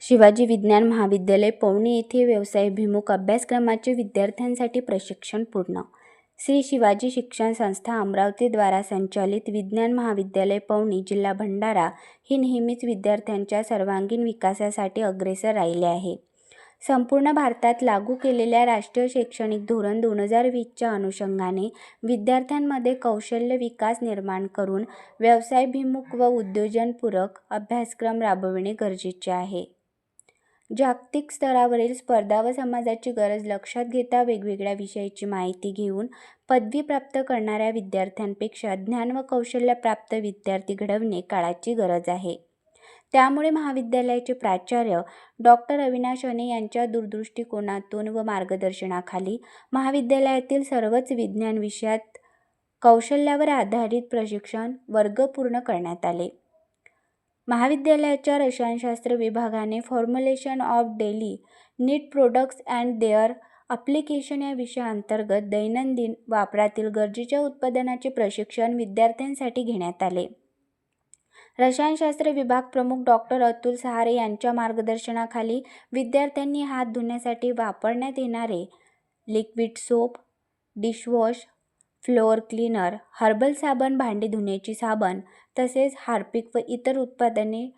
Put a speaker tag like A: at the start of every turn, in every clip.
A: शिवाजी विज्ञान महाविद्यालय पवनी येथे व्यवसायाभिमुख अभ्यासक्रमाचे विद्यार्थ्यांसाठी प्रशिक्षण पूर्ण. श्री शिवाजी शिक्षण संस्था अमरावती द्वारा संचालित विज्ञान महाविद्यालय पवनी जिल्हा भंडारा ही नेहमीच विद्यार्थ्यांच्या सर्वांगीण विकासासाठी अग्रेसर राहिले आहे. संपूर्ण भारतात लागू केलेल्या राष्ट्रीय शैक्षणिक धोरण 2020च्या अनुषंगाने विद्यार्थ्यांमध्ये कौशल्य विकास निर्माण करून व्यवसायाभिमुख व उद्योजनपूरक अभ्यासक्रम राबविणे गरजेचे आहे. जागतिक स्तरावरील स्पर्धा व समाजाची गरज लक्षात घेता वेगवेगळ्या विषयाची माहिती घेऊन पदवी प्राप्त करणाऱ्या विद्यार्थ्यांपेक्षा ज्ञान व कौशल्य प्राप्त विद्यार्थी घडवणे काळाची गरज आहे. त्यामुळे महाविद्यालयाचे प्राचार्य डॉक्टर अविनाश अने यांच्या दूरदृष्टिकोनातून व मार्गदर्शनाखाली महाविद्यालयातील सर्वच विज्ञान विषयात कौशल्यावर आधारित प्रशिक्षण वर्ग पूर्ण करण्यात आले. महाविद्यालयाच्या रसायनशास्त्र विभागाने formulation of daily need products and their application या विषयाअंतर्गत दैनंदिन वापरातील गरजेच्या उत्पादनाचे प्रशिक्षण विद्यार्थ्यांसाठी घेण्यात आले. रसायनशास्त्र विभाग प्रमुख डॉक्टर अतुल सहारे यांच्या मार्गदर्शनाखाली विद्यार्थ्यांनी हात धुण्यासाठी वापरण्यात येणारे liquid soap, dishwash, floor cleaner, herbal साबण, भांडी धुण्याची साबण तसेच हार्पिक व इतर उत्पादने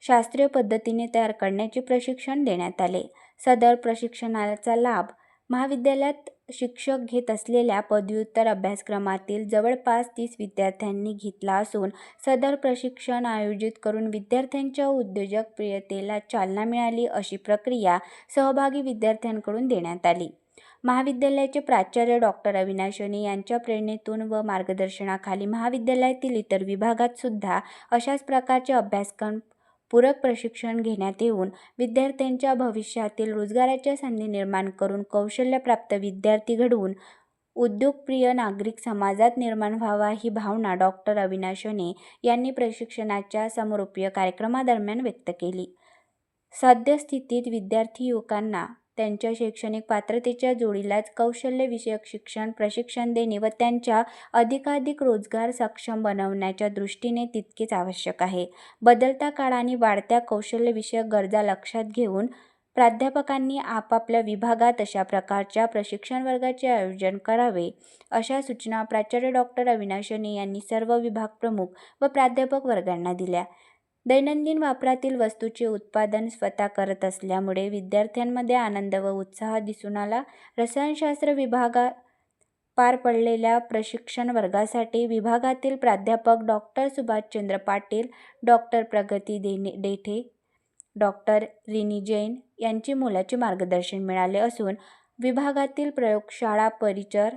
A: शास्त्रीय पद्धतीने तयार करण्याचे प्रशिक्षण देण्यात आले. सदर प्रशिक्षणाचा लाभ महाविद्यालयात शिक्षक घेत असलेल्या पदव्युत्तर अभ्यासक्रमातील जवळपास 30 विद्यार्थ्यांनी घेतला असून सदर प्रशिक्षण आयोजित करून विद्यार्थ्यांच्या उद्योजकप्रियतेला चालना मिळाली अशी प्रक्रिया सहभागी विद्यार्थ्यांकडून देण्यात आली. महाविद्यालयाचे प्राचार्य डॉक्टर अविनाश अने यांच्या प्रेरणेतून व मार्गदर्शनाखाली महाविद्यालयातील इतर विभागात सुद्धा अशाच प्रकारचे अभ्यासक्रम पूरक प्रशिक्षण घेण्यात येऊन विद्यार्थ्यांच्या भविष्यातील रोजगाराच्या संधी निर्माण करून कौशल्यप्राप्त विद्यार्थी घडवून उद्योगप्रिय नागरिक समाजात निर्माण व्हावा ही भावना डॉक्टर अविनाश अने यांनी प्रशिक्षणाच्या समारोपीय कार्यक्रमादरम्यान व्यक्त केली. सद्यस्थितीत विद्यार्थी युवकांना त्यांच्या शैक्षणिक पात्रतेच्या जोडीलाच कौशल्यविषयक शिक्षण प्रशिक्षण देणे व त्यांच्या अधिकाधिक रोजगार सक्षम बनवण्याच्या दृष्टीने तितकेच आवश्यक आहे. बदलता काळ आणि वाढत्या कौशल्यविषयक गरजा लक्षात घेऊन प्राध्यापकांनी आपापल्या विभागात अशा प्रकारच्या प्रशिक्षण वर्गाचे आयोजन करावे अशा सूचना प्राचार्य डॉक्टर अविनाश अने यांनी सर्व विभाग प्रमुख व प्राध्यापक वर्गांना दिल्या. दैनंदिन वापरातील वस्तूचे उत्पादन स्वतः करत असल्यामुळे विद्यार्थ्यांमध्ये आनंद व उत्साह दिसून आला. रसायनशास्त्र विभागात पार पडलेल्या प्रशिक्षण वर्गासाठी विभागातील प्राध्यापक डॉक्टर सुभाषचंद्र पाटील, डॉक्टर प्रगती डेठे, डॉक्टर रिनी जैन यांचे मोलाचे मार्गदर्शन मिळाले असून विभागातील प्रयोगशाळा परिचर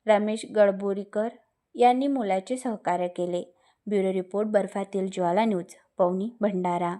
A: रमेश गडबोरीकर यांनी मोलाचे सहकार्य केले. ब्युरो रिपोर्ट बर्फातील ज्वाला न्यूज, पवनी, भंडारा.